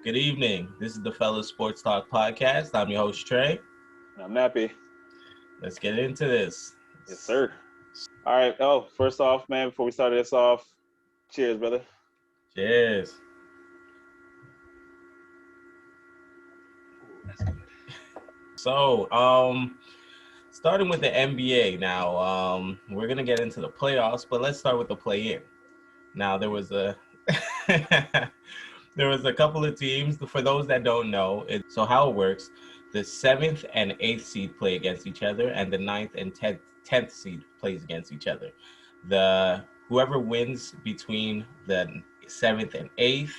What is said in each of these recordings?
Good evening. This is the Fellaz Sports Talk podcast. I'm your host, Trey. I'm happy. Let's get into this. Yes, sir. All right. Oh, first off, man, before we start this off, cheers, brother. Cheers. Ooh, that's good. So, starting with the NBA now, we're going to get into the playoffs, but let's start with the play-in. Now, there was a there was a couple of teams. For those that don't know, so how it works, the 7th and 8th seed play against each other, and the 9th and 10th seed plays against each other. Whoever wins between the 7th and 8th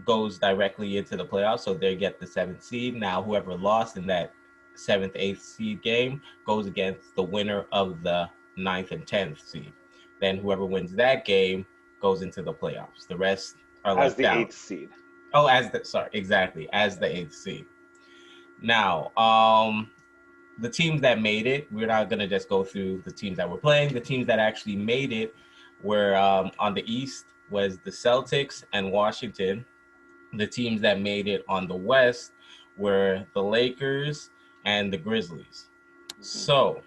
goes directly into the playoffs, so they get the 7th seed. Now, whoever lost in that 7th, 8th seed game goes against the winner of the 9th and 10th seed. Then whoever wins that game goes into the playoffs. The rest are As left the out. eighth seed. Oh, as the 8th seed. Now, the teams that made it, we're not going to just go through the teams that were playing. The teams that actually made it were on the East was the Celtics and Washington. The teams that made it on the West were the Lakers and the Grizzlies. So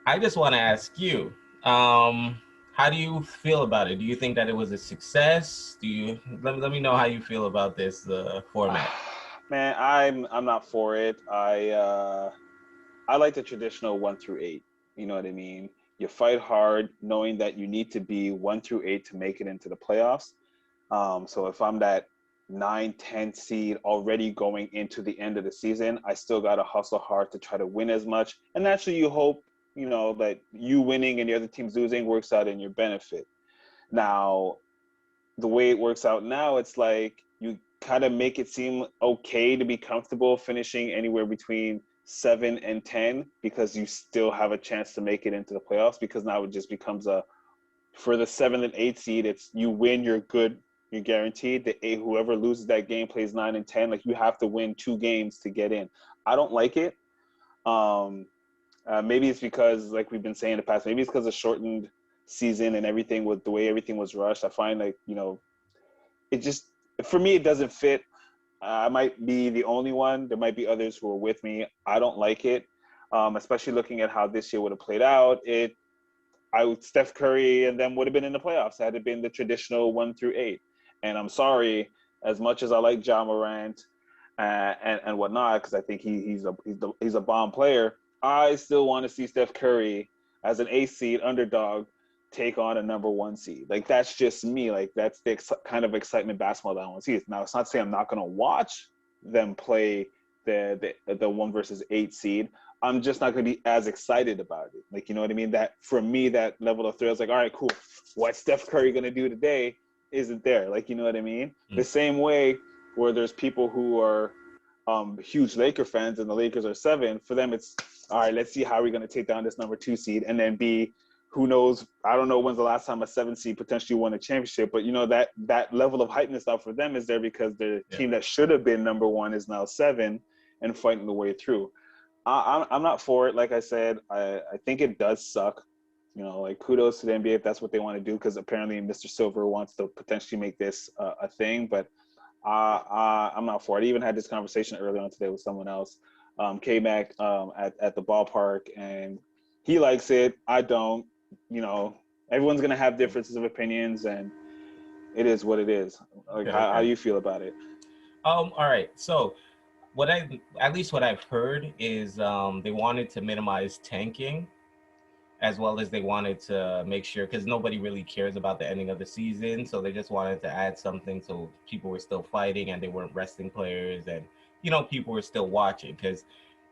I just want to ask you, how do you feel about it? Do you think that it was a success? Let me know how you feel about this format. Man, I'm not for it. I like the traditional 1 through 8. You know what I mean? You fight hard, knowing that you need to be 1 through 8 to make it into the playoffs. So if I'm that 9, 10 seed already going into the end of the season, I still got to hustle hard to try to win as much. And naturally, you hope, that you winning and the other teams losing works out in your benefit. Now, the way it works out now, it's like you kind of make it seem okay to be comfortable finishing anywhere between 7 and 10 because you still have a chance to make it into the playoffs, because now it just becomes for the 7th and 8th seed, it's you win, you're good, you're guaranteed. Whoever loses that game plays 9 and 10. Like, you have to win 2 games to get in. I don't like it. Maybe it's because, like we've been saying in the past, maybe it's because of shortened season and everything, with the way everything was rushed. I find, like, it just, for me, it doesn't fit. I might be the only one. There might be others who are with me. I don't like it, especially looking at how this year would have played out. Steph Curry and them would have been in the playoffs had it been the traditional 1 through 8. And I'm sorry, as much as I like Ja Morant and whatnot, because I think he's a bomb player, I still want to see Steph Curry as an 8th seed underdog take on a number 1 seed. Like, that's just me. Like, that's the kind of excitement basketball that I want to see. Now, it's not saying I'm not going to watch them play the 1 versus 8 seed. I'm just not going to be as excited about it. Like, you know what I mean? That, for me, that level of thrill is like, all right, cool. What's Steph Curry going to do today isn't there. Like, you know what I mean? The same way where there's people who are huge Laker fans and the Lakers are 7, for them it's, all right, let's see how we're going to take down this number 2 seed. And then B, who knows, I don't know when's the last time a 7 seed potentially won a championship, but that level of hypeness stuff for them is there because the team that should have been number 1 is now 7 and fighting the way through. I'm not for it. Like I said, I think it does suck. Like, kudos to the NBA if that's what they want to do, because apparently Mr. Silver wants to potentially make this a thing, but I'm not for it. I even had this conversation earlier on today with someone else, K-Mac, at the ballpark, and he likes it. I don't. Everyone's going to have differences of opinions, and it is what it is. Like, how do you feel about it? All right. So what I've heard is they wanted to minimize tanking, as well as they wanted to make sure, because nobody really cares about the ending of the season, so they just wanted to add something so people were still fighting and they weren't resting players, and people were still watching, because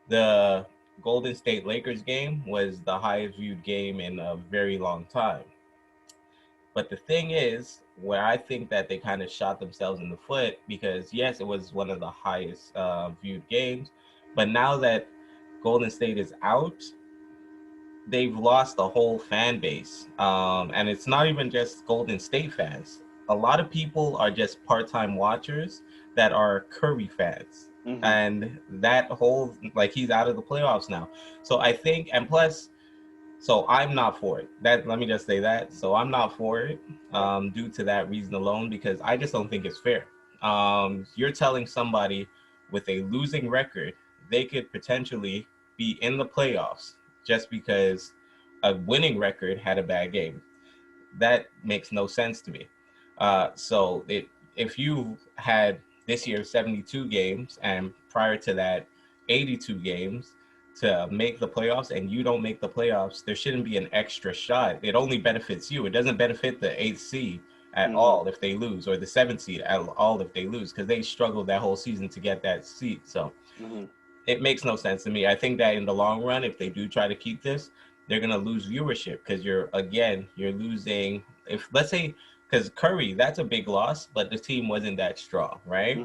the Golden State Lakers game was the highest viewed game in a very long time. But the thing is, where I think that they kind of shot themselves in the foot, because yes, it was one of the highest viewed games, but now that Golden State is out, they've lost the whole fan base. And it's not even just Golden State fans. A lot of people are just part-time watchers that are Curry fans. Mm-hmm. And that whole, like, he's out of the playoffs now. So I think, and plus, so I'm not for it. Let me just say that. So I'm not for it due to that reason alone, because I just don't think it's fair. You're telling somebody with a losing record, they could potentially be in the playoffs just because a winning record had a bad game. That makes no sense to me. If you had this year 72 games and prior to that 82 games to make the playoffs and you don't make the playoffs, there shouldn't be an extra shot. It only benefits you. It doesn't benefit the eighth seed at all if they lose, or the seventh seed at all if they lose, because they struggled that whole season to get that seat. So it makes no sense to me. I think that in the long run, if they do try to keep this, they're gonna lose viewership because you're losing. If let's say, because Curry, that's a big loss, but the team wasn't that strong, right?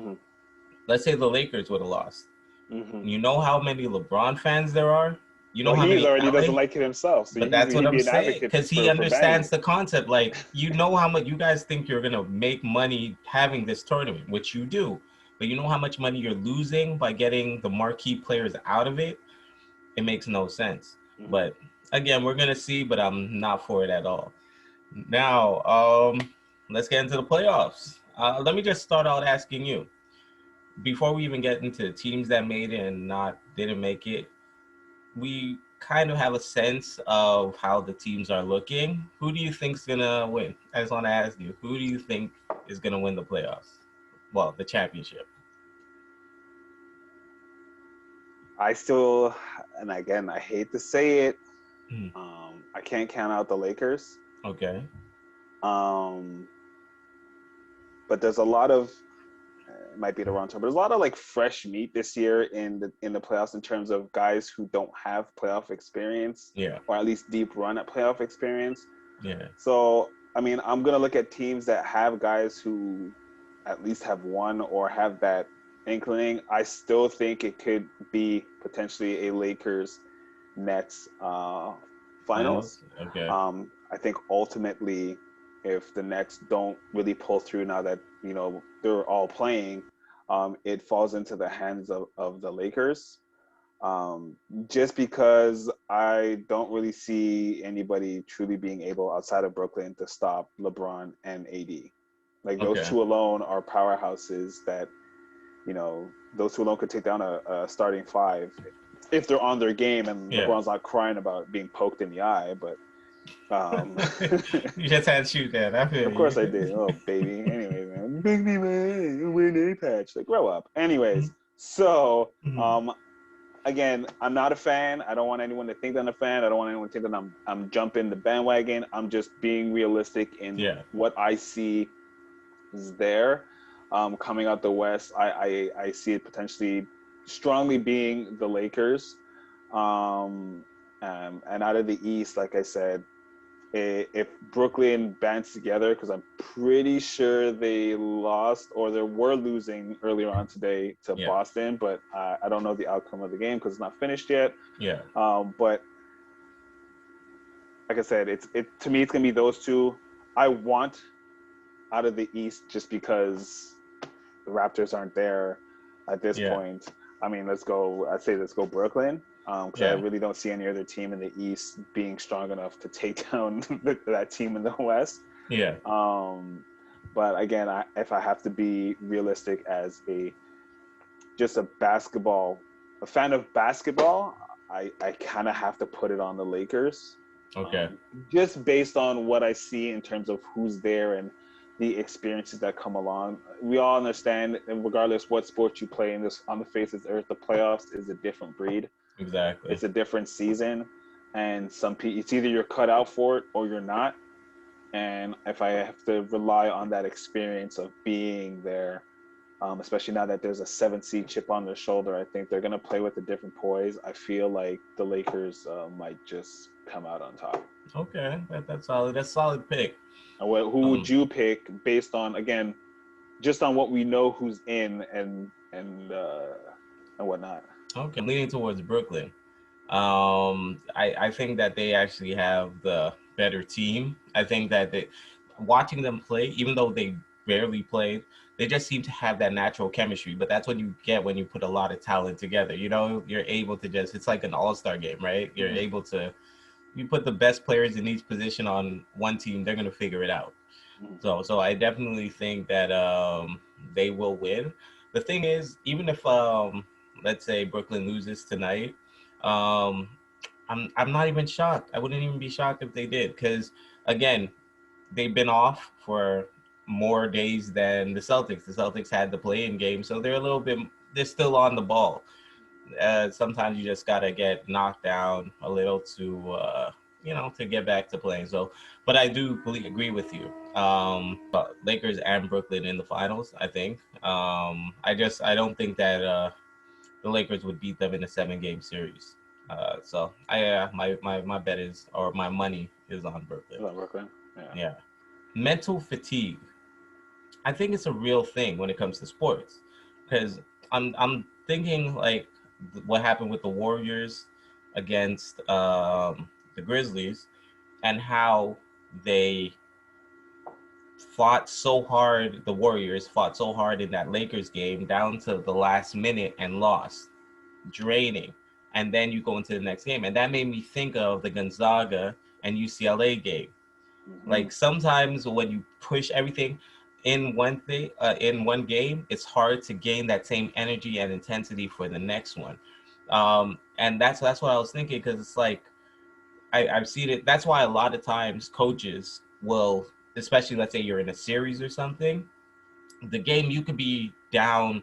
Let's say the Lakers would have lost. You know how many LeBron fans there are. You know Well, how he many already doesn't LA. like it himself, so But that's what he'd I'm be an saying, advocate because he for banning understands it. the concept. Like, you know how much you guys think you're gonna make money having this tournament, which you do, but you know how much money you're losing by getting the marquee players out of it. It makes no sense. But again, we're gonna see. But I'm not for it at all. Now, let's get into the playoffs. Let me just start out asking you, before we even get into the teams that made it and not didn't make it. We kind of have a sense of how the teams are looking. Who do you think's gonna win? I just want to ask you, who do you think is gonna win the playoffs? Well, the championship. I still, and again, I hate to say it, Mm. I can't count out the Lakers. Okay. But there's a lot of, it might be the wrong term, but there's a lot of like fresh meat this year in the playoffs in terms of guys who don't have playoff experience, Yeah. or at least deep run at playoff experience. Yeah. So I mean, I'm gonna look at teams that have guys who at least have won or have that inclining. I still think it could be potentially a Lakers Nets finals. Okay. I think ultimately, if the Nets don't really pull through now that they're all playing, it falls into the hands of the Lakers. Just because I don't really see anybody truly being able outside of Brooklyn to stop LeBron and AD. Like those two alone are powerhouses that, those two alone could take down a starting five if they're on their game and LeBron's not crying about being poked in the eye. But you just had to shoot that. I feel of course I did. Oh, baby. Anyways, man. Big me, man. We're an A-patch. Like, grow up. Anyways, so again, I'm not a fan. I don't want anyone to think that I'm a fan. I don't want anyone to think that I'm jumping the bandwagon. I'm just being realistic in what I see is there. Coming out the West, I see it potentially strongly being the Lakers. And out of the East, like I said, if Brooklyn bands together, because I'm pretty sure they lost or they were losing earlier on today to Boston, but I don't know the outcome of the game because it's not finished yet. Yeah. But like I said, to me it's gonna be those two. I want out of the East just because the Raptors aren't there at this point. I mean, let's go Brooklyn. Because I really don't see any other team in the East being strong enough to take down that team in the West. Yeah. But again, if I have to be realistic as a fan of basketball, I kind of have to put it on the Lakers. Okay. Just based on what I see in terms of who's there and the experiences that come along. We all understand, and regardless what sport you play on the face of the earth, the playoffs is a different breed. Exactly. It's a different season, and it's either you're cut out for it or you're not. And if I have to rely on that experience of being there, especially now that there's a 7 seed chip on their shoulder, I think they're going to play with a different poise. I feel like the Lakers might just come out on top. Okay, that's solid. That's a solid pick. And who would you pick based on, again, just on what we know who's in and whatnot? Okay, I'm leaning towards Brooklyn. I think that they actually have the better team. I think that watching them play, even though they barely played, they just seem to have that natural chemistry. But that's what you get when you put a lot of talent together. You're able to it's like an all-star game, right? You're able to you put the best players in each position on one team, they're gonna figure it out. So I definitely think that they will win. The thing is, even if let's say Brooklyn loses tonight, um, I'm not even shocked. I wouldn't even be shocked if they did, because again, they've been off for more days than the Celtics. The Celtics had the play-in game, so they're still on the ball. Sometimes you just gotta get knocked down a little to get back to playing. So, but I do agree with you. Lakers and Brooklyn in the finals. I think. I don't think that the Lakers would beat them in a 7-game series. So my bet is, or my money is on Brooklyn. Brooklyn. Yeah. Mental fatigue. I think it's a real thing when it comes to sports, because I'm thinking like what happened with the Warriors against the Grizzlies, and how they fought so hard. The Warriors fought so hard in that Lakers game down to the last minute and lost, draining. And then you go into the next game, and that made me think of the Gonzaga and UCLA game. Like sometimes when you push everything in one game, it's hard to gain that same energy and intensity for the next one. And that's what I was thinking, because it's like I've seen it. That's why a lot of times coaches will, especially let's say you're in a series or something, the game you could be down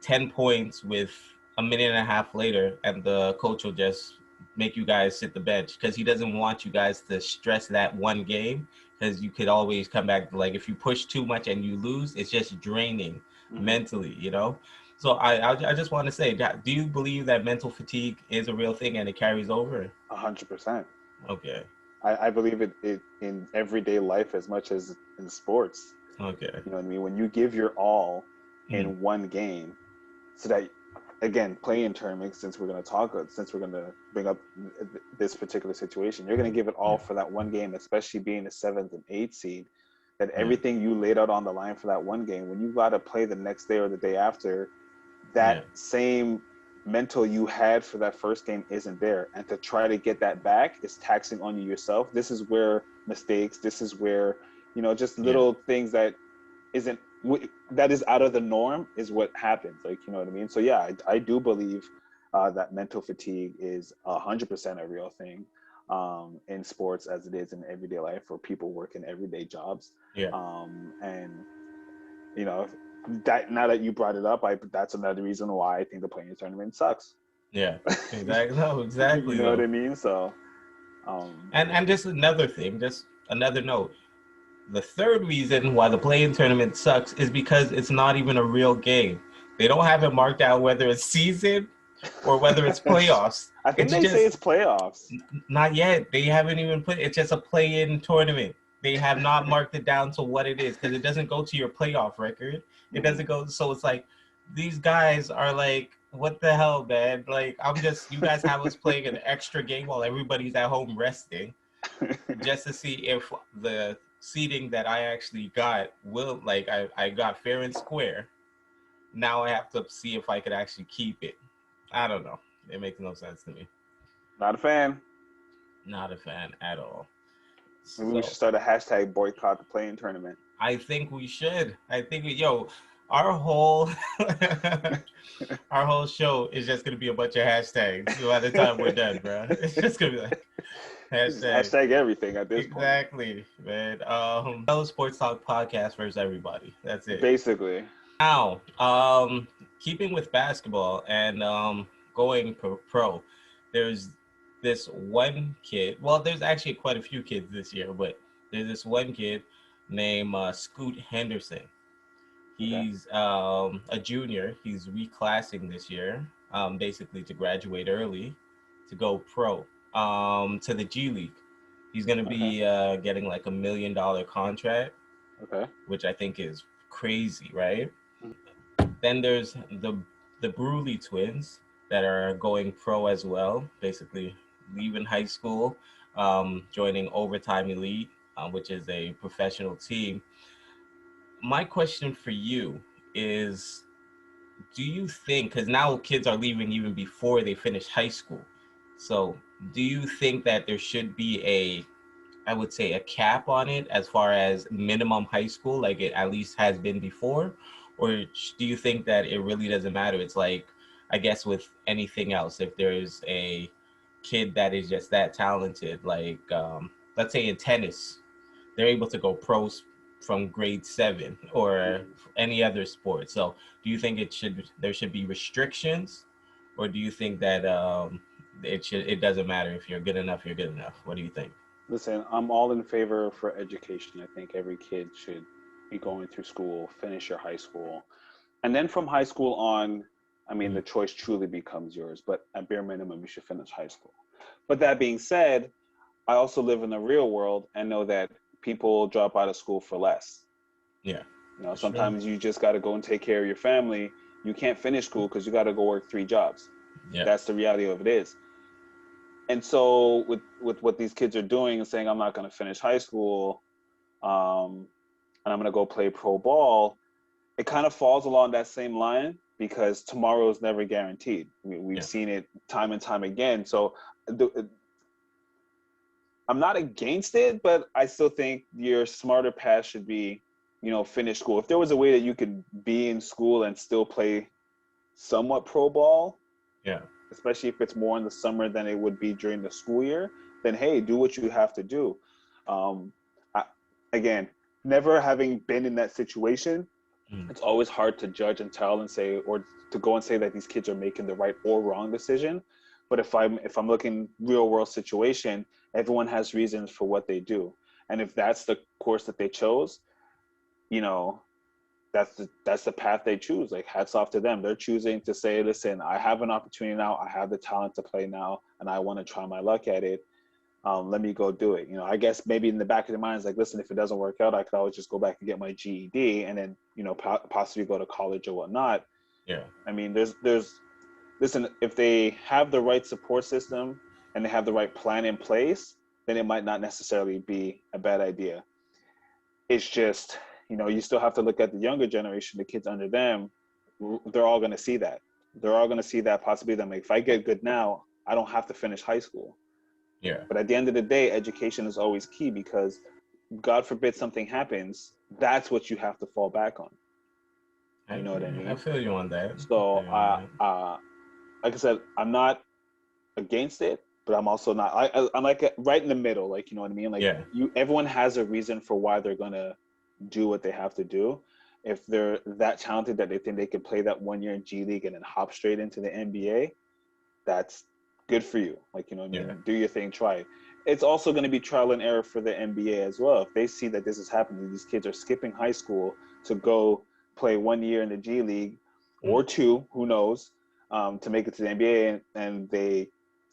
10 points with a minute and a half later, and the coach will just make you guys sit the bench, because he doesn't want you guys to stress that one game, because you could always come back. Like if you push too much and you lose, it's just draining mentally, So I just want to say, do you believe that mental fatigue is a real thing and it carries over? 100%. Okay. I believe it in everyday life as much as in sports. Okay. You know what I mean? When you give your all in one game, so that, again, play-in tournaments, since we're going to bring up this particular situation, you're going to give it all for that one game, especially being the 7th and 8th seed, that everything you laid out on the line for that one game, when you got to play the next day or the day after, that same mental you had for that first game isn't there. And to try to get that back is taxing on you yourself. This is where mistakes, this is where, just little things that is out of the norm is what happens. Like, you know what I mean? So yeah, I do believe that mental fatigue is 100% a real thing in sports, as it is in everyday life for people working everyday jobs. And that, now that you brought it up, that's another reason why I think the play-in tournament sucks. Yeah, exactly. No, exactly. You know what I mean? So, and just another thing, just another note. The third reason why the play-in tournament sucks is because it's not even a real game. They don't have it marked out whether it's season or whether it's playoffs. I think they say it's playoffs. Not yet. They haven't even put it. It's just a play-in tournament. They have not marked it down to what it is, because it doesn't go to your playoff record. It doesn't go. So it's like these guys are like, what the hell, man? Like, you guys have us playing an extra game while everybody's at home resting, just to see if the seating that I actually got will, like, I got fair and square. Now I have to see if I could actually keep it. I don't know. It makes no sense to me. Not a fan. Not a fan at all. Maybe we should start a hashtag boycott the play-in tournament. I think we should. Our whole our whole show is just gonna be a bunch of hashtags by the time we're done, bro. It's just gonna be like hashtag everything at this point. Exactly, man. Sports Talk podcast versus everybody. That's it. Basically. Now, keeping with basketball and going pro, there's this one kid. Well, there's actually quite a few kids this year, but there's this one kid named Scoot Henderson. He's a junior. He's reclassing this year, basically to graduate early, to go pro, to the G League. He's going to be getting like $1 million contract, which I think is crazy, right? Then there's the Bruley twins that are going pro as well, basically leaving high school, joining Overtime Elite, which is a professional team. My question for you is, do you think, because now kids are leaving even before they finish high school, so do you think that there should be I would say a cap on it as far as minimum high school, like it at least has been before? Or do you think that it really doesn't matter? It's like, I guess with anything else, if there's a kid that is just that talented, like let's say in tennis, they're able to go pros from grade 7 or Mhm. any other sport. So do you think there should be restrictions, or do you think that it doesn't matter if you're good enough, you're good enough? What do you think? Listen, I'm all in favor for education. I think every kid should be going through school, finish your high school. And then from high school on, I mean, Mm, the choice truly becomes yours. But at bare minimum, you should finish high school. But that being said, I also live in the real world and know that people drop out of school for less. yeah, You know, that's true. sometimes you just got to go and take care of your family. You can't finish school because you got to go work 3 jobs. Yeah, That's the reality of it is. And so with what these kids are doing and saying, I'm not going to finish high school, um, and I'm going to go play pro ball, it kind of falls along that same line because tomorrow is never guaranteed. We've yeah, seen it time and time again. So I'm not against it, but I still think your smarter path should be, finish school. If there was a way that you could be in school and still play somewhat pro ball, yeah, especially if it's more in the summer than it would be during the school year, then hey, do what you have to do. Um, I, again, never having been in that situation, mm, it's always hard to judge and tell and say, or to go and say that these kids are making the right or wrong decision. But if I'm looking real world situation, everyone has reasons for what they do, and if that's the course that they chose, you know, that's the path they choose. Like hats off to them. They're choosing to say, listen, I have an opportunity now. I have the talent to play now, and I want to try my luck at it. Let me go do it. I guess maybe in the back of their minds, like, listen, if it doesn't work out, I could always just go back and get my GED, and then possibly go to college or whatnot. yeah. I mean, there's listen, if they have the right support system and they have the right plan in place, then it might not necessarily be a bad idea. It's just, you still have to look at the younger generation, the kids under them. They're all going to see that. They're all going to see that possibly them. Like, if I get good now, I don't have to finish high school. Yeah. But at the end of the day, education is always key because God forbid something happens, that's what you have to fall back on. You know what I I mean? feel you on that. I feel So, you on that. like I said, I'm not against it, but I'm also not. I'm like right in the middle. Like, you know what I mean? Like, Yeah. everyone has a reason for why they're gonna do what they have to do. If they're that talented that they think they can play that 1 year in G League and then hop straight into the NBA, that's good for you. Like, you know what I Yeah. mean? Do your thing, try it. It's also going to be trial and error for the NBA as well. If they see that this is happening, these kids are skipping high school to go play 1 year in the G League Mm, or two, who knows, to make it to the NBA,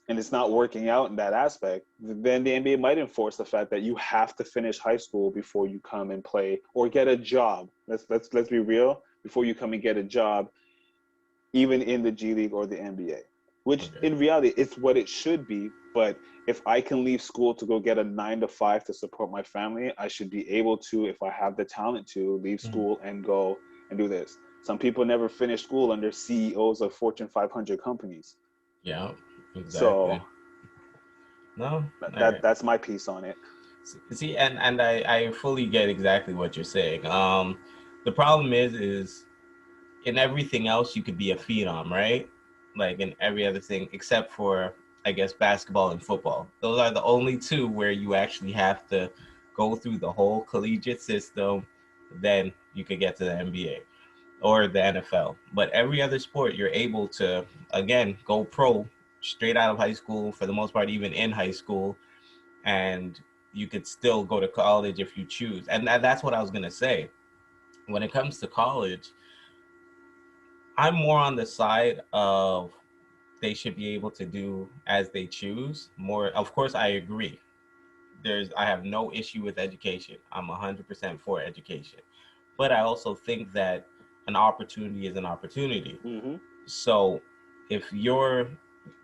and it's not working out in that aspect, then the NBA might enforce the fact that you have to finish high school before you come and play or get a job. Let's be real. Before you come and get a job, even in the G League or the NBA, which okay. in reality it's what it should be. But if I can leave school to go get a 9 to 5 to support my family, I should be able to, if I have the talent to, leave Mm, school and go and do this. Some people never finish school and they're CEOs of Fortune 500 companies. yeah. Exactly. So No. All that right. that's my piece on it. See, and I fully get exactly what you're saying. The problem is in everything else you could be a phenom, right? Like in every other thing except for, I guess, basketball and football. Those are the only two where you actually have to go through the whole collegiate system, then you could get to the NBA or the NFL. But every other sport you're able to, again, go pro straight out of high school, for the most part even in high school, and you could still go to college if you choose. And that's what I was going to say. When it comes to college, I'm more on the side of they should be able to do as they choose. More, of course, I agree. I have no issue with education. I'm 100% for education, but I also think that an opportunity is an opportunity. Mm-hmm. So, if you're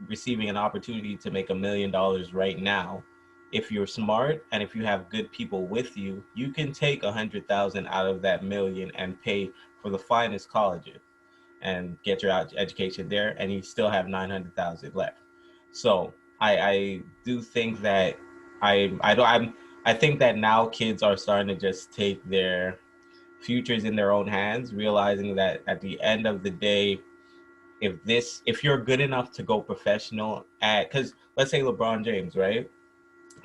receiving an opportunity to make $1 million right now, if you're smart and if you have good people with you, you can take 100,000 out of that million and pay for the finest colleges and get your education there, and you still have 900,000 left. So I do think that I don't I think that now kids are starting to just take their futures in their own hands, realizing that at the end of the day, if you're good enough to go professional at, because let's say LeBron James, right?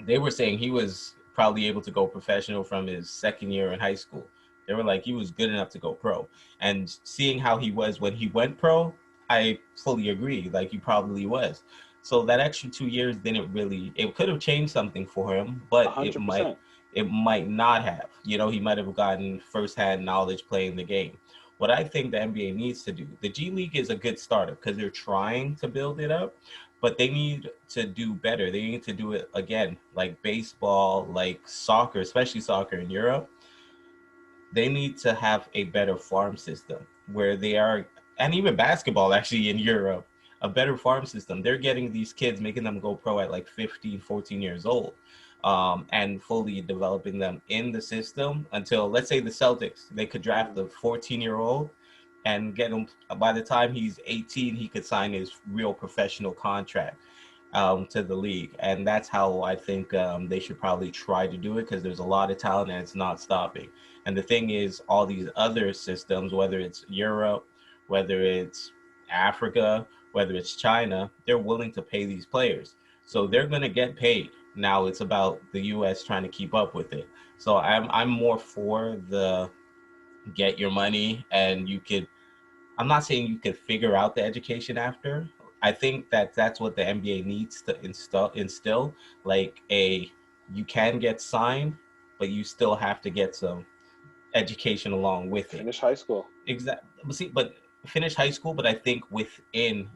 They were saying he was probably able to go professional from his second year in high school. They were like he was good enough to go pro. And seeing how he was when he went pro, I fully agree. Like he probably was. So that extra 2 years didn't really, it could have changed something for him, A but hundred percent. it might not have. You know, he might have gotten firsthand knowledge playing the game. What I think the NBA needs to do, the G League is a good startup because they're trying to build it up, but they need to do better. They need to do it again, like baseball, like soccer, especially soccer in Europe. They need to have a better farm system where they are, and even basketball actually in Europe, a better farm system. They're getting these kids, making them go pro at like 15, 14 years old, and fully developing them in the system until, let's say, the Celtics, they could draft a 14-year-old and get him by the time he's 18, he could sign his real professional contract to the league. And that's how I think they should probably try to do it because there's a lot of talent and it's not stopping. And the thing is, all these other systems, whether it's Europe, whether it's Africa, whether it's China, they're willing to pay these players. So they're going to get paid. Now it's about the US trying to keep up with it. So I'm more for the get your money and you could, I'm not saying you could figure out the education after. I think that that's what the NBA needs to instill like a, you can get signed, but you still have to get some education along with it. Finish high school. Exactly. But finish high school, but I think within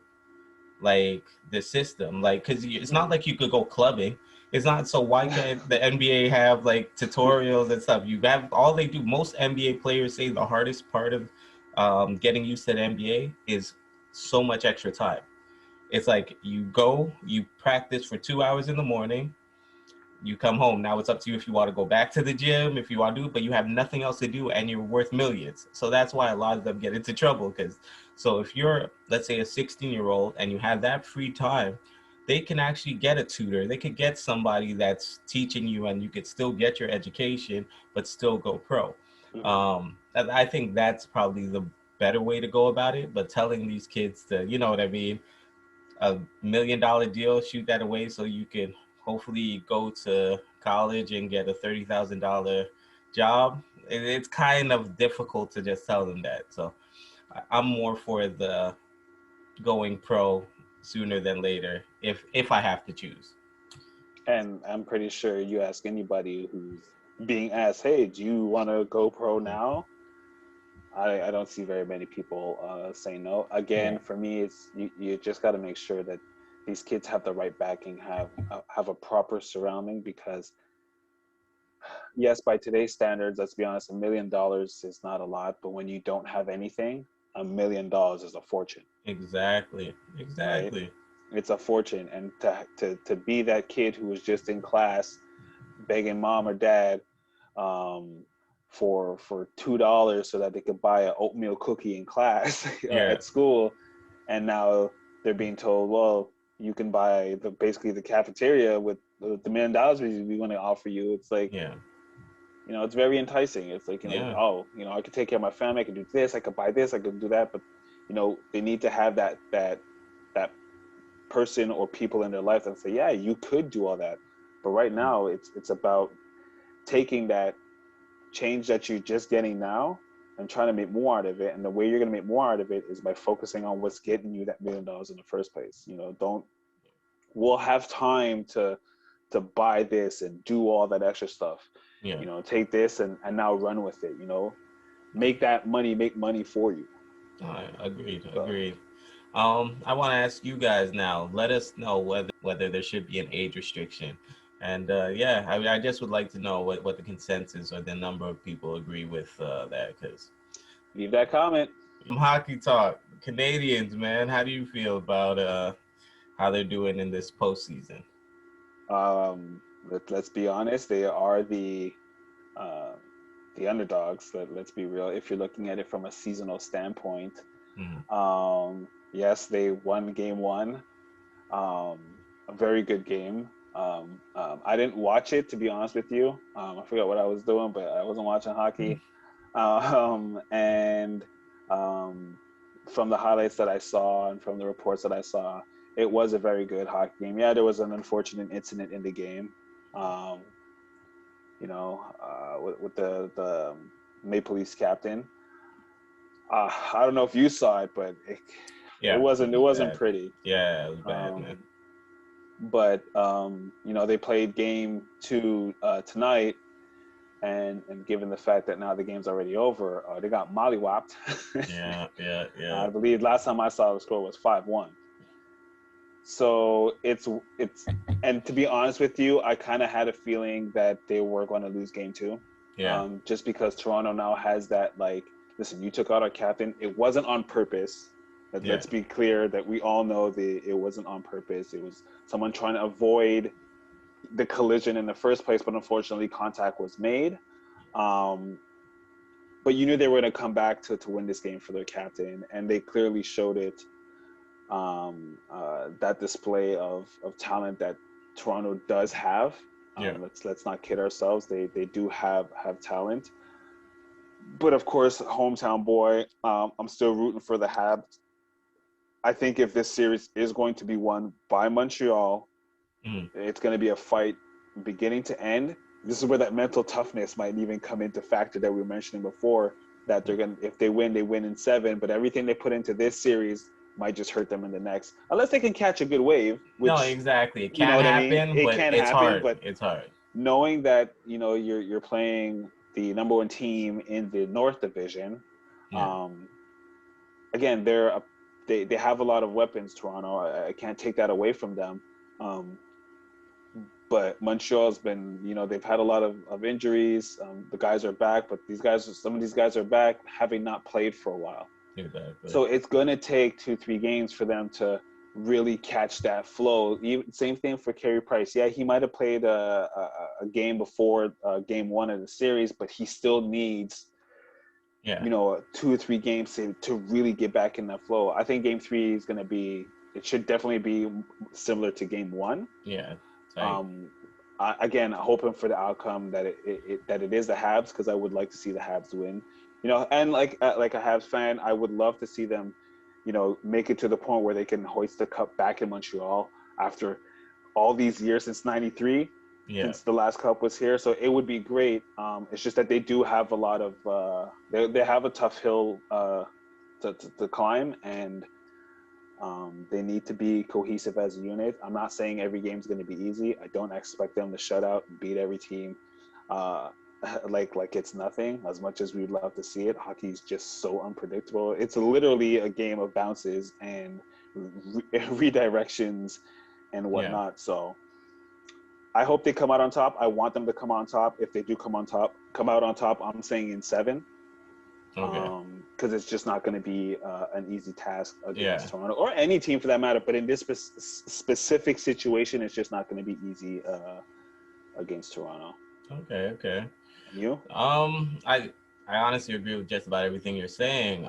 like the system, like because it's not like you could go clubbing. It's not, so why can't the NBA have like tutorials and stuff? You have, all they do. Most NBA players say the hardest part of getting used to the NBA is so much extra time. It's like you go, you practice for 2 hours in the morning, you come home. Now it's up to you if you want to go back to the gym, if you want to do it, but you have nothing else to do and you're worth millions. So that's why a lot of them get into trouble. Because so if you're, let's say, a 16-year-old and you have that free time, they can actually get a tutor. They could get somebody that's teaching you and you could still get your education, but still go pro. I think that's probably the better way to go about it. But telling these kids to, you know what I mean, $1 million deal, shoot that away so you can hopefully go to college and get a $30,000 job. It's kind of difficult to just tell them that. So I'm more for the going pro sooner than later if I have to choose. And I'm pretty sure you ask anybody who's being asked, "Hey, do you want to go pro now?" I don't see very many people saying no. Yeah, Again, for me, it's you just got to make sure that these kids have the right backing, have a proper surrounding. Because yes, by today's standards, let's be honest, $1 million is not a lot. But when you don't have anything, $1 million is a fortune, exactly, right? exactly. It's a fortune, and to be that kid who was just in class begging mom or dad um, for $2 so that they could buy an oatmeal cookie in class Yeah, at school, and now they're being told, well, you can buy basically the cafeteria with the $1 million we want to offer you. It's like, yeah, it's very enticing. It's like, yeah, oh, I could take care of my family, I could do this, I could buy this, I could do that, but they need to have that person or people in their life and say, yeah, you could do all that. But right now, it's about taking that change that you're just getting now and trying to make more out of it. And the way you're going to make more out of it is by focusing on what's getting you that $1 million in the first place. Don't we'll have time to buy this and do all that extra stuff. yeah. Take this and now run with it. Make that money make money for you. Agreed, So agreed. I want to ask you guys now. Let us know whether there should be an age restriction, and yeah, I just would like to know what the consensus or the number of people agree with that. Because leave that comment. hockey talk, Canadians, man, how do you feel about how they're doing in this postseason? Let's be honest. They are uh, the underdogs. Let's be real. If you're looking at it from a seasonal standpoint, Mm, yes, they won game one. Um, a very good game. I didn't watch it, to be honest with you. I forgot what I was doing, but I wasn't watching hockey. And um, from the highlights that I saw and from the reports that I saw, it was a very good hockey game. Yeah, there was an unfortunate incident in the game. Um, with the Maple Leafs captain. I don't know if you saw it, but it Yeah, it was wasn't bad. pretty. Yeah, it was bad, man. Um, but they played game two tonight, and given the fact that now the game's already over, they got mollywopped. Yeah, yeah, yeah, I believe last time I saw the score was 5-1. So it's and to be honest with you, I kind of had a feeling that they were going to lose game two, yeah, just because Toronto now has that, like, listen, you took out our captain. It wasn't on purpose. yeah, Let's be clear that we all know it wasn't on purpose. It was someone trying to avoid the collision in the first place, but unfortunately contact was made. Um, but you knew they were going to come back to win this game for their captain, and they clearly showed it. That display of talent that Toronto does have. yeah, Let's not kid ourselves. They do have talent, but of course, hometown boy. I'm still rooting for the Habs. I think if this series is going to be won by Montreal, mm, it's going to be a fight beginning to end. This is where that mental toughness might even come into factor that we were mentioning before. That they're going to, if they win in seven. But everything they put into this series might just hurt them in the next, unless they can catch a good wave. no, Which, exactly. It you know can what I mean. happen, It but can it's happen, hard. but It's hard. knowing that you're playing the number one team in the North Division, Yeah, um, again they have a lot of weapons. Toronto, I can't take that away from them. Um, but Montreal's been, they've had a lot of injuries. The guys are back, but some of these guys are back having not played for a while. exactly. So it's going to take 2-3 games for them to really catch that flow. Same thing for Carey Price. Yeah, he might have played a game before game one of the series, but he still needs, Yeah, 2 or 3 games to really get back in that flow. I think game three is going to it should definitely be similar to game one. yeah. Tight. Um, again, hoping for the outcome that it is the Habs, because I would like to see the Habs win. And like a Habs fan, I would love to see them, make it to the point where they can hoist the cup back in Montreal after all these years since '93, Yeah, since the last cup was here. So it would be great. It's just that they do have a lot of they have a tough hill to climb, and they need to be cohesive as a unit. I'm not saying every game is going to be easy. I don't expect them to shut out and beat every team uh, like it's nothing. As much as we'd love to see it, hockey is just so unpredictable. It's literally a game of bounces and redirections and yeah. whatnot. So I hope they come out on top. I want them to come on top. If they do come out on top, I'm saying in seven. Okay. Because it's just not going to be an easy task Yeah. against Toronto or any team for that matter. But in this specific situation, it's just not going to be easy against Toronto. Okay. Okay. And you? I honestly agree with just about everything you're saying.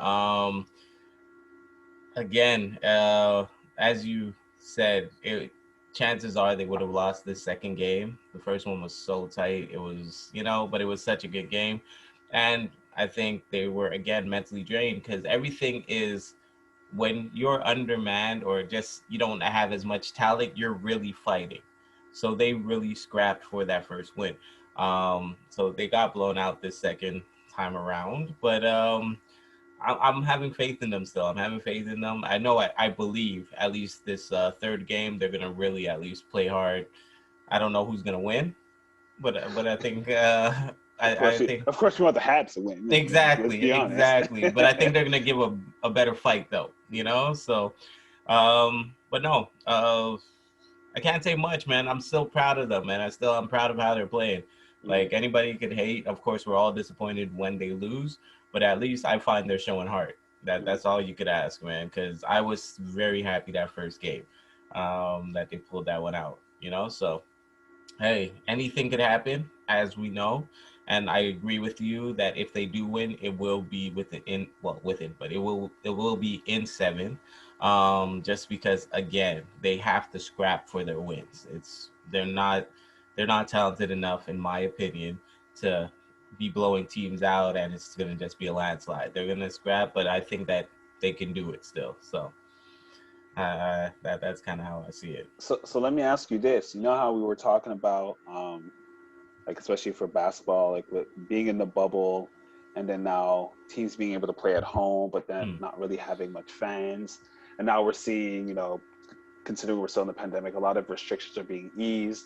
Again, as you said, chances are they would have lost the second game. The first one was so tight. It was, but it was such a good game. And I think they were, again, mentally drained because everything is when you're undermanned or just you don't have as much talent, you're really fighting. So they really scrapped for that first win. So they got blown out this second time around, but I'm having faith in them still. I'm having faith in them. I know I believe at least this third game they're gonna really at least play hard. I don't know who's gonna win, but I think I think Of course, we want the Habs to win. Let's exactly, be honest. exactly. But I think they're gonna give a better fight though. So, but no, I can't say much, man. I'm still proud of them, man. I'm proud of how they're playing. Like anybody could hate. Of course, we're all disappointed when they lose, but at least I find they're showing heart. That's all you could ask, man. Because I was very happy that first game, that they pulled that one out. So hey, anything could happen, as we know. And I agree with you that if they do win, it will be within, but it will be in seven. just because again they have to scrap for their wins. They're not talented enough, in my opinion, to be blowing teams out and it's gonna just be a landslide. They're gonna scrap, but I think that they can do it still. So that's kind of how I see it. So let me ask you this. You know how we were talking about like especially for basketball, like with being in the bubble, and then now teams being able to play at home, but then Hmm. not really having much fans. And now we're seeing, considering we're still in the pandemic, a lot of restrictions are being eased.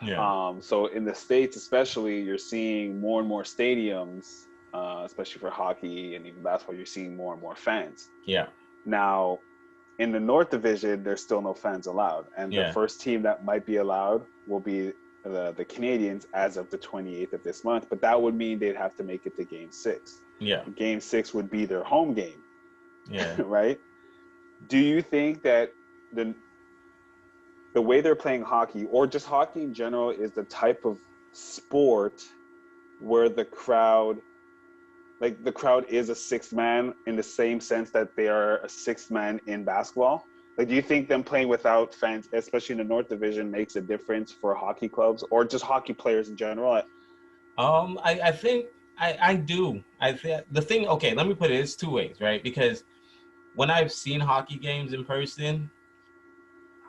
Yeah, So in the States, especially, you're seeing more and more stadiums, especially for hockey and even basketball, you're seeing more and more fans. yeah, Now, in the North Division, there's still no fans allowed. And the yeah, first team that might be allowed will be the Canadians as of the 28th of this month. But that would mean they'd have to make it to game six. yeah, Game six would be their home game, yeah. right? Do you think that the the way they're playing hockey, or just hockey in general, is the type of sport where the crowd is a sixth man in the same sense that they are a sixth man in basketball? Like, do you think them playing without fans, especially in the North Division, makes a difference for hockey clubs or just hockey players in general? I think I do. I think the thing. Okay, let me put it. It's two ways, right? Because when I've seen hockey games in person,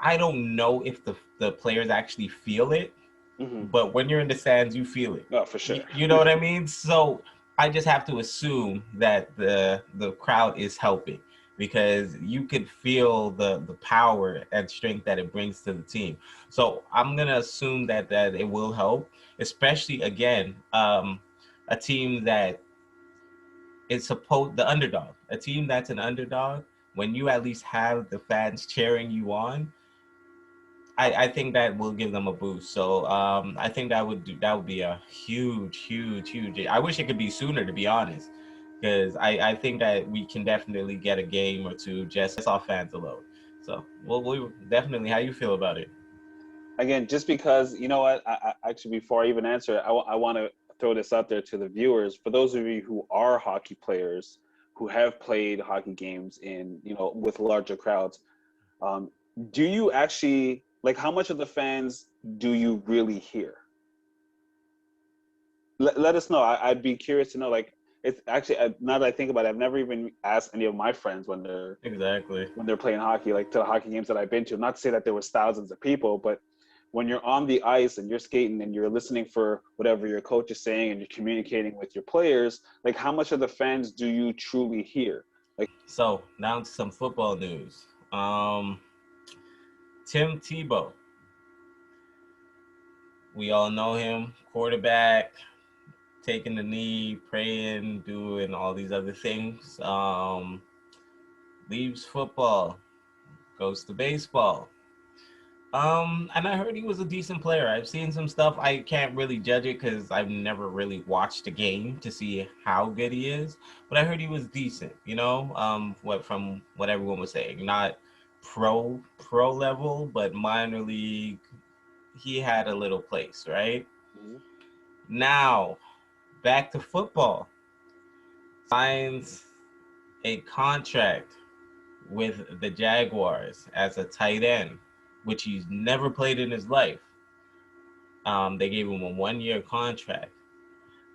I don't know if the players actually feel it, Mm-hmm. but when you're in the stands, you feel it. Oh, for sure. You know what I mean? So I just have to assume that the crowd is helping because you could feel the power and strength that it brings to the team. So I'm gonna assume that it will help, especially again, a team that is supposed the underdog, a team that's an underdog. When you at least have the fans cheering you on, I think that will give them a boost. So I think that would be a huge, huge, huge. I wish it could be sooner, to be honest, because I think that we can definitely get a game or two just off fans alone. So well, we definitely. How you feel about it? Again, just because, you know what, actually, before I even answer, I want to throw this out there to the viewers. For those of you who are hockey players, who have played hockey games in, with larger crowds, um, do you actually, like, how much of the fans do you really hear? Let us know. I'd be curious to know. Like, it's actually, now that I think about it, I've never even asked any of my friends Exactly. when they're playing hockey, like to the hockey games that I've been to. Not to say that there was thousands of people, but when you're on the ice and you're skating and you're listening for whatever your coach is saying and you're communicating with your players, like, how much of the fans do you truly hear? Like, So now to some football news. Tim Tebow, we all know him, quarterback, taking the knee, praying, doing all these other things. Leaves football, goes to baseball. And I heard he was a decent player. I've seen some stuff. I can't really judge it because I've never really watched a game to see how good he is. But I heard he was decent. What from what everyone was saying, not pro level, but minor league. He had a little place, right? mhm. Now back to football. Signs a contract with the Jaguars as a tight end, which he's never played in his life. They gave him a 1 year contract.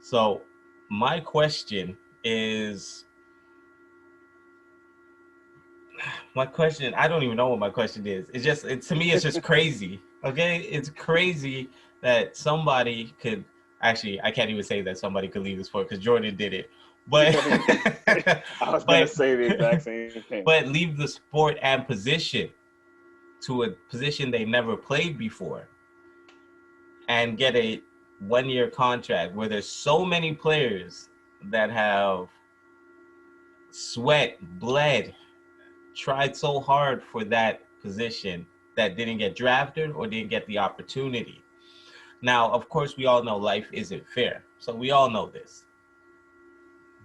So my question is, I don't even know what my question is. To me, it's just crazy. Okay. It's crazy that somebody could actually, I can't even say that somebody could leave the sport because Jordan did it, but, I was gonna but, say the exact same thing. but leave the sport and position to a position they never played before and get a 1 year contract where there's so many players that have sweat, bled, tried so hard for that position that didn't get drafted or didn't get the opportunity. Now, of course, we all know life isn't fair. So we all know this.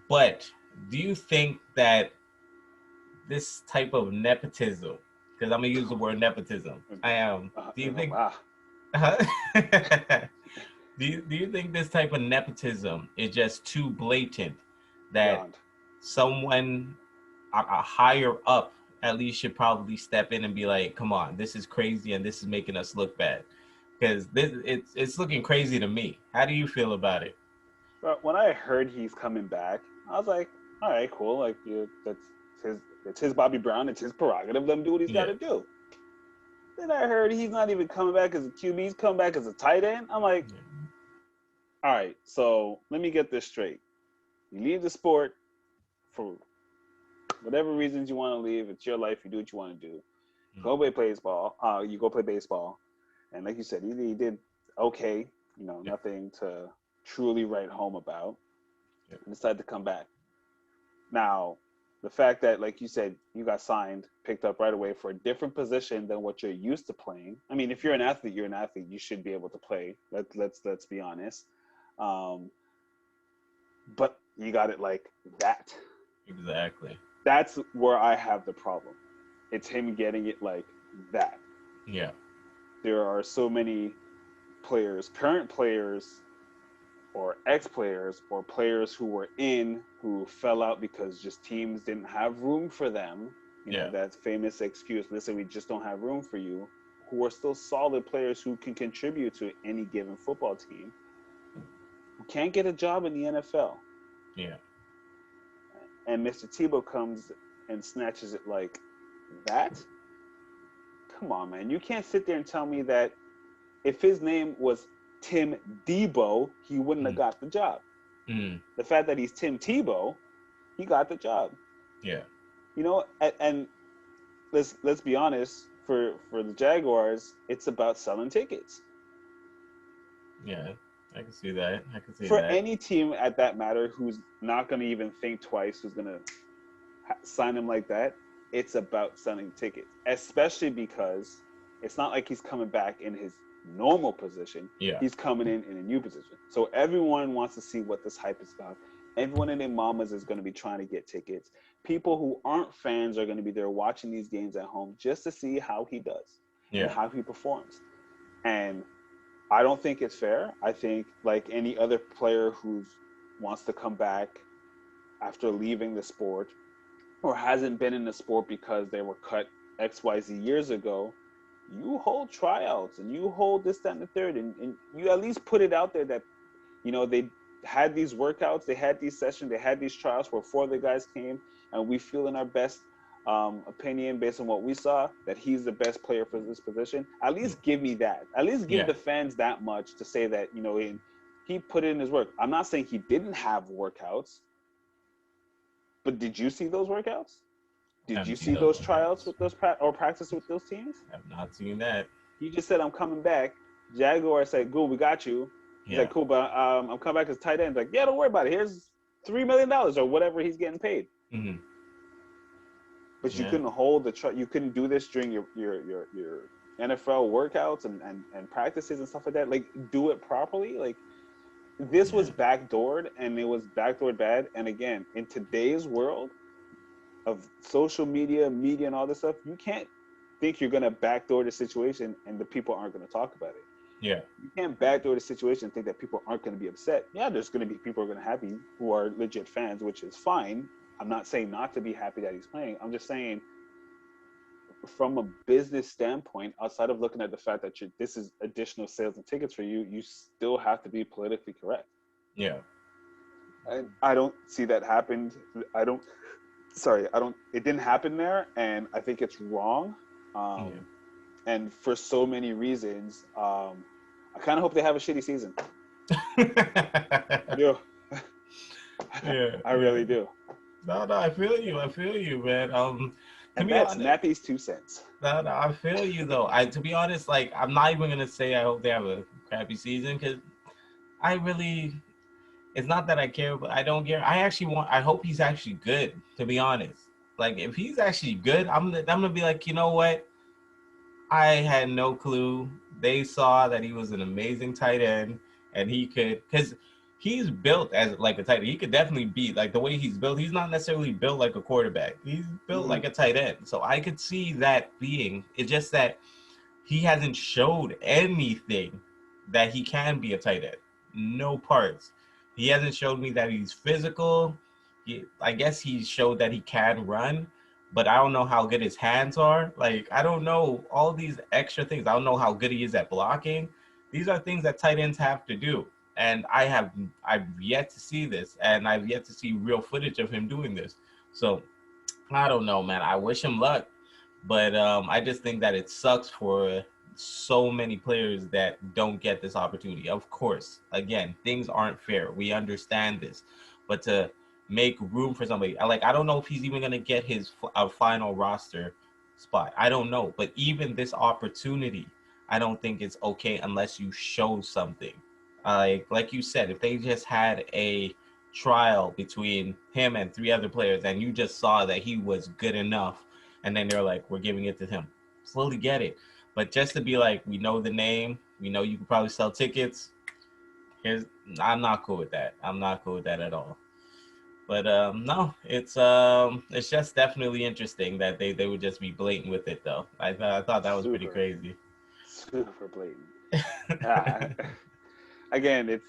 But do you think that this type of nepotism, because I'm going to use the word nepotism, I am, do you think Ah, do you think this type of nepotism is just too blatant that beyond. someone a higher up at least should probably step in and be like, come on, this is crazy and this is making us look bad. Because it's looking crazy to me. How do you feel about it? But when I heard he's coming back, I was like, all right, cool. Like, yeah, it's his Bobby Brown. It's his prerogative. Let him do what he's got Yeah. to do. Then I heard he's not even coming back as a QB. He's coming back as a tight end. I'm like, all right. So let me get this straight. You leave the sport for whatever reasons you want to leave. It's your life. You do what you want to do. Go play baseball. You go play baseball. And like you said, he did okay. Yeah. Nothing to truly write home about. Yeah. And decided to come back. Now, the fact that, like you said, you got signed, picked up right away for a different position than what you're used to playing. I mean, if you're an athlete, you're an athlete. You should be able to play. Let's be honest. But you got it like that. Exactly. That's where I have the problem. It's him getting it like that. Yeah. There are so many players, current players, or ex-players, or players who were who fell out because just teams didn't have room for them. Yeah. That famous excuse, listen, we just don't have room for you, who are still solid players who can contribute to any given football team, who can't get a job in the NFL. Yeah. And Mr. Tebow comes and snatches it like that. Come on, man. You can't sit there and tell me that if his name was Tim Tebow, he wouldn't have got the job. The fact that he's Tim Tebow, he got the job. Yeah. And let's be honest, for the Jaguars, it's about selling tickets. Yeah. I can see that. I can see For that. any team at that matter who's not going to even think twice, who's going to sign him like that, it's about selling tickets, especially because it's not like he's coming back in his normal position. Yeah. He's coming in a new position. So everyone wants to see what this hype is about. Everyone in their mamas is going to be trying to get tickets. People who aren't fans are going to be there watching these games at home just to see how he does and how he performs. And I don't think it's fair. I think like any other player who wants to come back after leaving the sport or hasn't been in the sport because they were cut XYZ years ago, you hold tryouts and you hold this, that, and the third. And you at least put it out there that, they had these workouts, they had these sessions, they had these trials before the guys came, and we feel in our best opinion based on what we saw that he's the best player for this position. At least give me that. At least give the fans that much to say that, he put in his work. I'm not saying he didn't have workouts, but did you see those workouts? Did you see those tryouts with those or practice with those teams? I have not seen that. He just said, I'm coming back. Jaguar said, cool, we got you. He's like, cool, but I'm coming back as tight end. He's like, yeah, don't worry about it. Here's $3 million or whatever he's getting paid. Mm-hmm. But you couldn't hold you couldn't do this during your NFL workouts and practices and stuff like that. Like, do it properly. Like, this was backdoored, and it was backdoored bad. And again, in today's world of social media, and all this stuff, you can't think you're going to backdoor the situation and the people aren't going to talk about it. Yeah. You can't backdoor the situation and think that people aren't going to be upset. Yeah, there's going to be people who are going to happy who are legit fans, which is fine. I'm not saying not to be happy that he's playing. I'm just saying from a business standpoint, outside of looking at the fact that this is additional sales and tickets for you, you still have to be politically correct. Yeah. And I don't see that happened. It didn't happen there, and I think it's wrong. And for so many reasons, I kind of hope they have a shitty season. I do. I really do. No, I feel you, man. And that's Nappy's 2 cents. No, I feel you though. To be honest, like I'm not even gonna say I hope they have a crappy season because it's not that I care, but I don't care. I hope he's actually good. To be honest, like if he's actually good, I'm gonna be like, you know what? I had no clue. They saw that he was an amazing tight end, and he could, because he's built as like a tight end. He could definitely be like the way he's built. He's not necessarily built like a quarterback. He's built like a tight end. So I could see that being. It's just that he hasn't showed anything that he can be a tight end. No parts. He hasn't showed me that he's physical. I guess he showed that he can run, but I don't know how good his hands are. Like, I don't know all these extra things. I don't know how good he is at blocking. These are things that tight ends have to do. And I've yet to see this, and I've yet to see real footage of him doing this. So I don't know, man. I wish him luck, but I just think that it sucks for so many players that don't get this opportunity. Of course, again, things aren't fair. We understand this, but to make room for somebody, I don't know if he's even gonna get his a final roster spot. I don't know, but even this opportunity, I don't think it's okay unless you show something. Like you said, if they just had a trial between him and three other players and you just saw that he was good enough, and then they're like, we're giving it to him, slowly get it. But just to be like, we know the name, we know you can probably sell tickets, here's I'm not cool with that. I'm not cool with that at all. But no, it's just definitely interesting that they would just be blatant with it though. I thought that was pretty Super, crazy. super blatant. Uh, Again, it's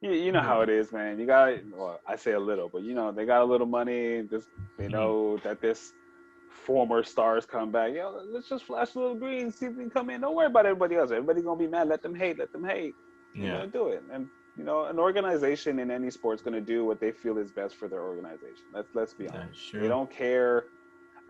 you know how Yeah. it is, man. You got, well, I say a little, but they got a little money. Just they Mhm. know that this former stars come back. Let's just flash a little green, see if we can come in. Don't worry about everybody else. Everybody gonna be mad. Let them hate. Let them hate. They're Yeah. gonna do it. And an organization in any sport's gonna do what they feel is best for their organization. Let's be That's honest. They true. don't care.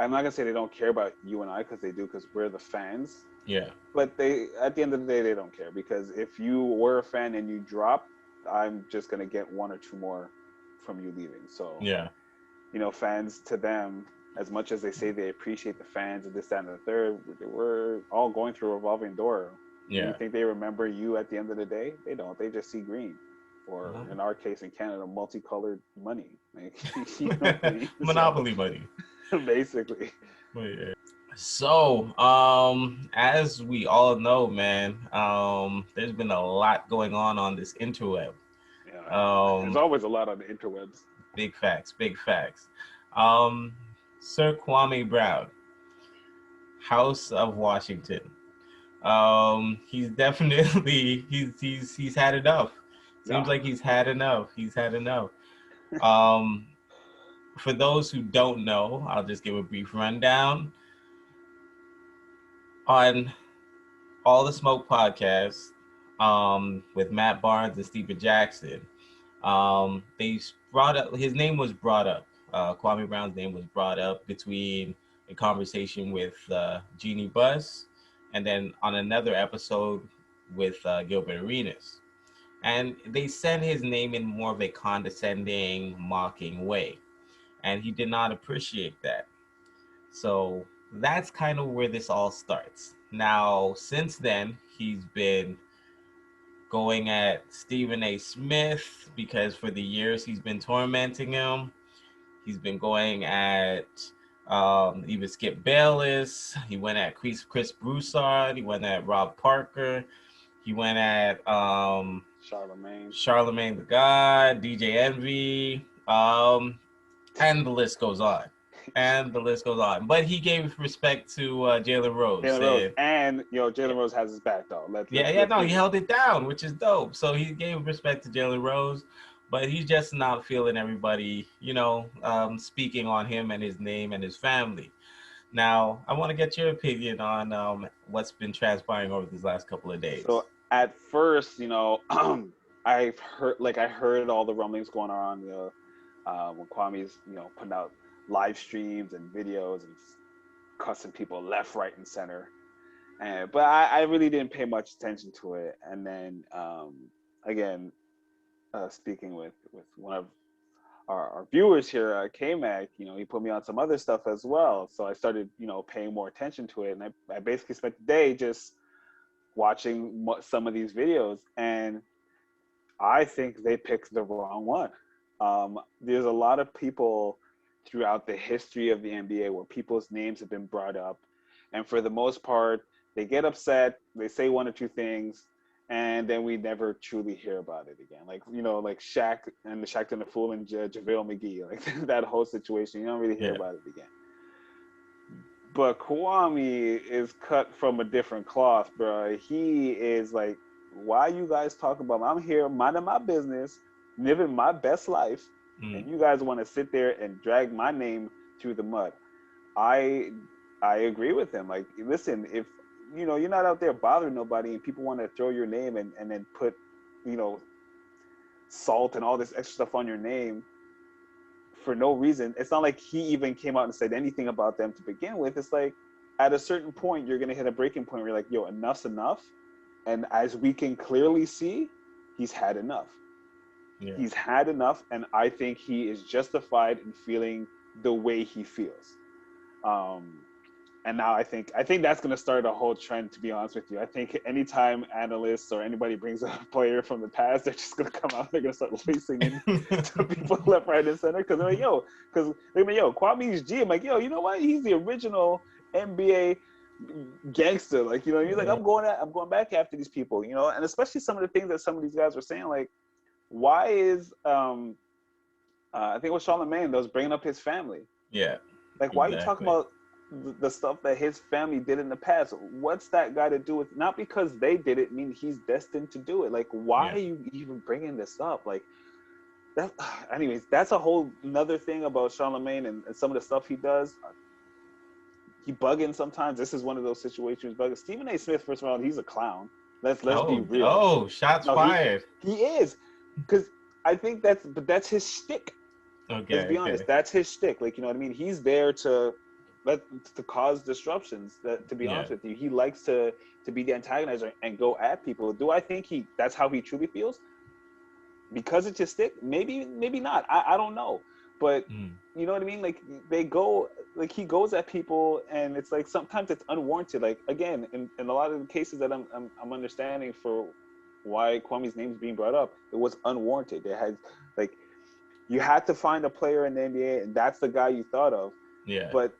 I'm not gonna say they don't care about you and I, because they do, because we're the fans. Yeah. But at the end of the day, they don't care, because if you were a fan and you drop, I'm just gonna get one or two more from you leaving. So, Yeah. fans, to them, as much as they say they appreciate the fans and this, that, and the third, we're all going through a revolving door. You Yeah. think they remember you at the end of the day? They don't. They just see green, or Uh-huh. in our case in Canada, multicolored money. Like, you know what I mean? So Monopoly money. basically, Yeah. So, as we all know, man, there's been a lot going on this interweb. yeah, there's Um, always a lot on the interwebs. big facts, big facts. Um, Sir Kwame Brown, House of Washington. He's definitely he's had enough. Seems Yeah. like he's had enough. He's had enough. Um, for those who don't know, I'll just give a brief rundown on All the Smoke podcast with Matt Barnes and Stephen Jackson. They brought up his name was brought up. Kwame Brown's name was brought up between a conversation with Jeannie Buss, and then on another episode with Gilbert Arenas. And they said his name in more of a condescending, mocking way, and he did not appreciate that. So that's kind of where this all starts. Now, since then, he's been going at Stephen A. Smith because for the years he's been tormenting him. He's been going at even Skip Bayless. He went at Chris Broussard. He went at Rob Parker. He went at Charlemagne. Charlemagne the God, DJ Envy, and the list goes on. And the list goes on. But he gave respect to Jalen Rose, Jalen Rose, saying, and yeah, Jalen Rose has his back though. yeah, Let's no, be he real. held it down, which is dope. So he gave respect to Jalen Rose, but he's just not feeling everybody, speaking on him and his name and his family. Now, I want to get your opinion on what's been transpiring over these last couple of days. So at first, I heard all the rumblings going on, when Kwame's putting out live streams and videos and cussing people left, right, and center. But I really didn't pay much attention to it. And then, again, speaking with one of our viewers here, K-Mac, he put me on some other stuff as well. So I started, paying more attention to it. And I basically spent the day just watching some of these videos. And I think they picked the wrong one. There's a lot of people throughout the history of the NBA where people's names have been brought up. And for the most part, they get upset, they say one or two things, and then we never truly hear about it again. Like Shaq and the Shaq and the Fool and JaVale McGee, like that whole situation, you don't really hear Yeah, about it again. But Kwame is cut from a different cloth, bro. He is like, why you guys talking about me? I'm here minding my business, living my best life, mm, and you guys want to sit there and drag my name through the mud. I I agree with him. Like, listen, if you're not out there bothering nobody, and people want to throw your name and then put, you know, salt and all this extra stuff on your name for no reason. It's not like he even came out and said anything about them to begin with. It's like at a certain point, you're gonna hit a breaking point where you're like, yo, enough's enough. And as we can clearly see, he's had enough. Yeah. He's had enough, and I think he is justified in feeling the way he feels. Um, and now I think that's going to start a whole trend. To be honest with you, I think anytime analysts or anybody brings up a player from the past, they're just going to come out. They're going to start lacing in to people left, right, and center because they're like, Kwame's G. I'm like, yo, you know what? He's the original NBA gangster. Like, he's like, I'm going back after these people. And especially some of the things that some of these guys were saying, like, why is I think it was Charlamagne that was bringing up his family. Yeah. Like, why are you talking about the stuff that his family did in the past? What's that got to do with? Not because they did it mean he's destined to do it. Like, why are you even bringing this up? Like, that. Anyways, that's a whole another thing about Charlamagne and some of the stuff he does. He bugging sometimes. This is one of those situations. Bugging. Stephen A. Smith, first of all, he's a clown. Let's be real. Oh, shots fired. He is, because I think that's his shtick. Okay. Let's be honest. That's his shtick. Like, you know what I mean? He's there to cause disruptions. To be honest with you, he likes to be the antagonizer and go at people. Do I think that's how he truly feels? Because it's his shtick? Maybe not. I don't know. But you know what I mean? Like, he goes at people, and it's like sometimes it's unwarranted. Like, again, in a lot of the cases that I'm understanding for why Kwame's name is being brought up, it was unwarranted. It had, like, you had to find a player in the NBA, and that's the guy you thought of. Yeah. But,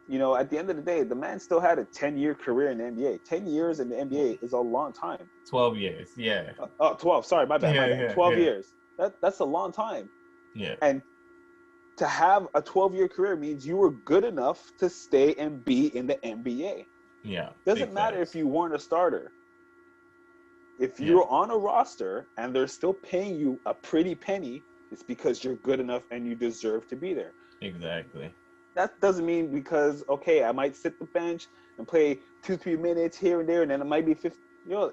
at the end of the day, the man still had a 10-year career in the NBA. 10 years in the NBA is a long time. 12 years, yeah. 12. Sorry, my bad. 12 years. That's a long time. Yeah. And to have a 12-year career means you were good enough to stay and be in the NBA. Yeah. Doesn't matter if you weren't a starter. If you're on a roster and they're still paying you a pretty penny, it's because you're good enough and you deserve to be there. Exactly. That doesn't mean because, okay, I might sit the bench and play 2-3 minutes here and there, and then it might be 50.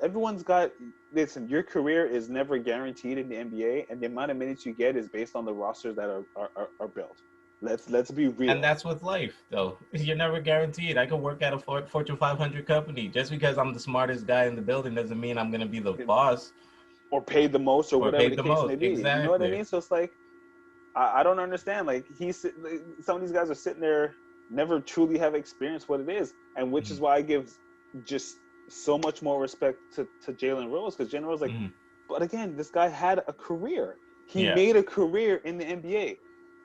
Everyone's got, listen, your career is never guaranteed in the NBA, and the amount of minutes you get is based on the rosters that are built. Let's be real. And that's with life, though. You're never guaranteed. I could work at a Fortune 500 company. Just because I'm the smartest guy in the building doesn't mean I'm going to be the boss. Or paid the most, or whatever the case may be. Exactly. You know what I mean? So it's like, I don't understand. Like, some of these guys are sitting there, never truly have experienced what it is, and which is why I give just so much more respect to Jalen Rose, because Jalen Rose, like, but again, this guy had a career. He made a career in the NBA.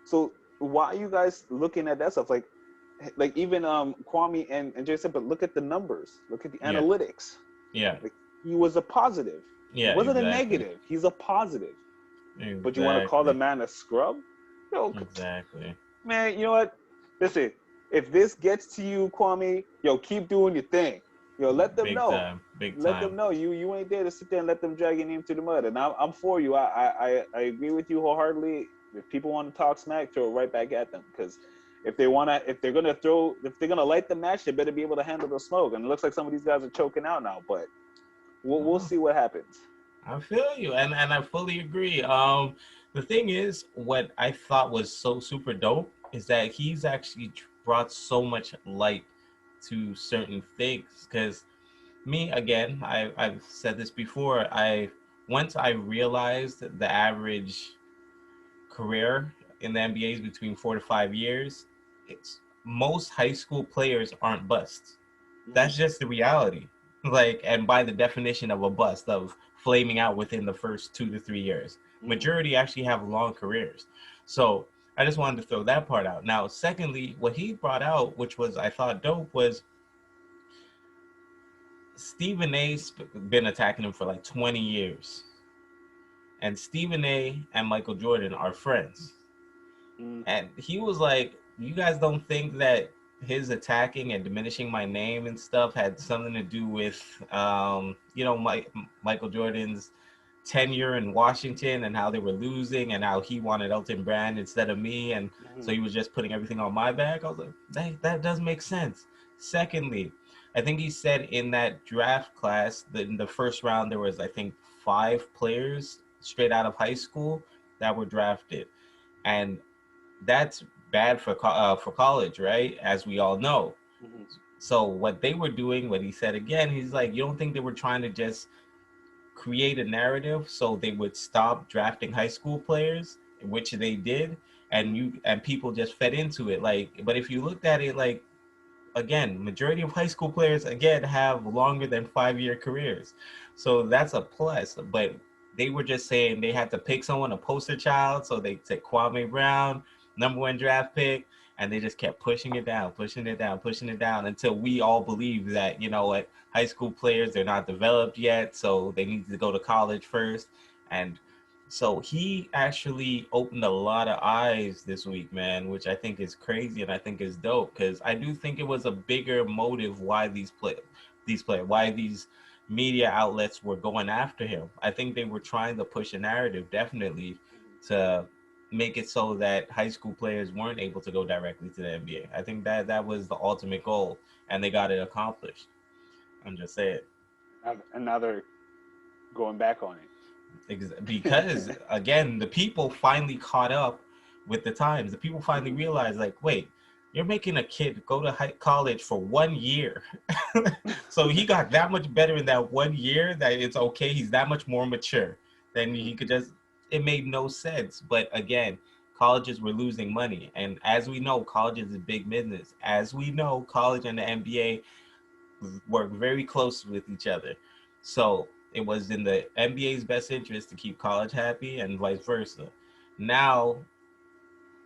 So why are you guys looking at that stuff? Like even Kwame and Jay said, but look at the numbers, look at the analytics. Yeah, like, he was a positive. Yeah, he wasn't a negative. He's a positive. Exactly. But you want to call the man a scrub? Exactly. Man, you know what? Listen, if this gets to you, Kwame, keep doing your thing. Let them know. Big time. Let them know you ain't there to sit there and let them drag your name through the mud. And I'm for you. I agree with you wholeheartedly. If people want to talk smack, throw it right back at them. Because if they're gonna light the match, they better be able to handle the smoke. And it looks like some of these guys are choking out now, but we'll see what happens. I feel you, and I fully agree. The thing is, what I thought was so super dope is that he's actually brought so much light to certain things. Because me, again, I've said this before, once I realized the average career in the NBA is between 4 to 5 years, most high school players aren't busts. That's just the reality. Like, and by the definition of a bust, of flaming out within the first 2 to 3 years. Majority actually have long careers. So I just wanted to throw that part out. Now, secondly, what he brought out, which was, I thought, dope, was Stephen A's been attacking him for like 20 years. And Stephen A and Michael Jordan are friends. And he was like, you guys don't think that his attacking and diminishing my name and stuff had something to do with, Michael Jordan's tenure in Washington and how they were losing and how he wanted Elton Brand instead of me. And so Mhm. he was just putting everything on my back. I was like, that does make sense. Secondly, I think he said in that draft class that in the first round, there was, I think, 5 players straight out of high school that were drafted. And that's bad for college, right? As we all know. Mhm. So what they were doing, what he said again, he's like, you don't think they were trying to just create a narrative so they would stop drafting high school players, which they did, and Mhm. people just fed into it. Like, but if you looked at it, like, again, majority of high school players again have longer than 5-year careers, so that's a plus. But they were just saying they had to pick someone, a poster child, so they took Kwame Brown, #1 draft pick, and they just kept pushing it down, pushing it down, pushing it down until we all believe that, you know what, high school players, they're not developed yet, so they need to go to college first. And so he actually opened a lot of eyes this week, man, which I think is crazy and I think is dope because I do think it was a bigger motive why why these media outlets were going after him. I think they were trying to push a narrative, definitely, to make it so that high school players weren't able to go directly to the NBA. I think that was the ultimate goal, and they got it accomplished. I'm just saying. And now they're going back on Because it. again, the people finally caught up with the times. The people finally Mhm. realized, like, wait, you're making a kid go to college for 1 year. So he got that much better in that 1 year that it's okay. He's that much more mature than Mhm. he could just. It made no sense. But again, colleges were losing money, and as we know, colleges is big business. As we know, college and the NBA work very close with each other. So it was in the NBA's best interest to keep college happy and vice versa. Now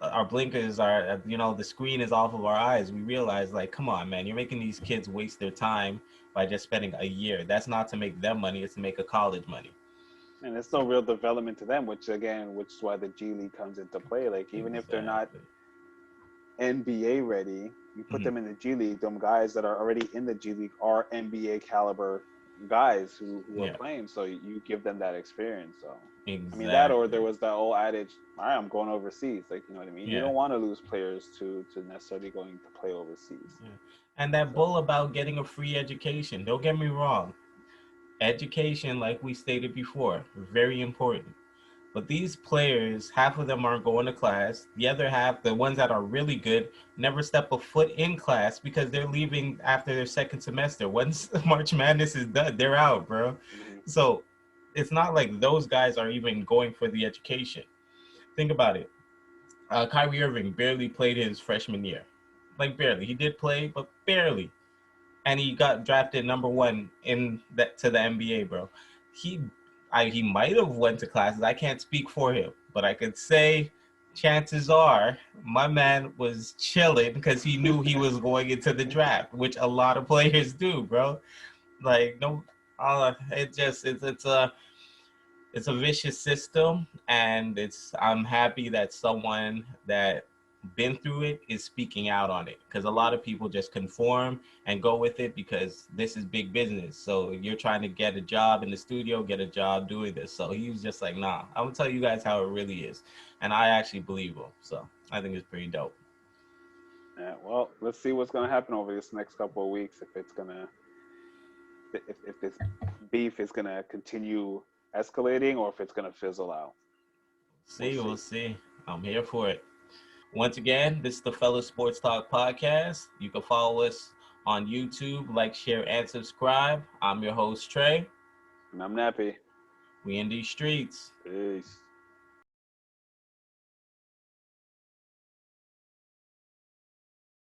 our blinkers are, the screen is off of our eyes. We realize, like, come on, man, you're making these kids waste their time by just spending a year. That's not to make them money, it's to make a college money. And there's no real development to them, which is why the G League comes into play. Like even if they're not Exactly. NBA ready, you put Mhm. them in the G League. Them guys that are already in the G League are NBA caliber guys who are Yeah, playing. So you give them that experience. So I mean that, or exactly. there was that old adage, all right, I'm going overseas. Like you know what I mean. You Yeah. don't want to lose players to necessarily going to play overseas. Yeah. And that So bull about getting a free education, don't get me wrong. Education, like we stated before, very important. But these players, half of them aren't going to class. The other half, the ones that are really good, never step a foot in class because they're leaving after their second semester. Once March Madness is done, they're out, bro. mhm. So it's not like those guys are even going for the education. Think about it. Kyrie Irving barely played his freshman year. Like, barely. He did play, but barely. And he got drafted #1 in that to the NBA, bro. He he might have went to classes. I can't speak for him, but I could say chances are my man was chilling because he knew he was going into the draft, which a lot of players do, bro. Like, no, it's a vicious system, and I'm happy that someone that been through it is speaking out on it because a lot of people just conform and go with it because this is big business. So you're trying to get a job in the studio, get a job doing this. So he was just like, nah, I'm gonna tell you guys how it really is, and I actually believe him. So I think it's pretty dope. Yeah, well, let's see what's gonna happen over this next couple of weeks. If it's gonna if this beef is gonna continue escalating or if it's gonna fizzle out. We'll See, we'll see. see. I'm here for it. Once again, this is the Fellaz Sports Talk podcast. You can follow us on YouTube, like, share, and subscribe. I'm your host, Trey. And I'm nappy. We in these streets. Peace.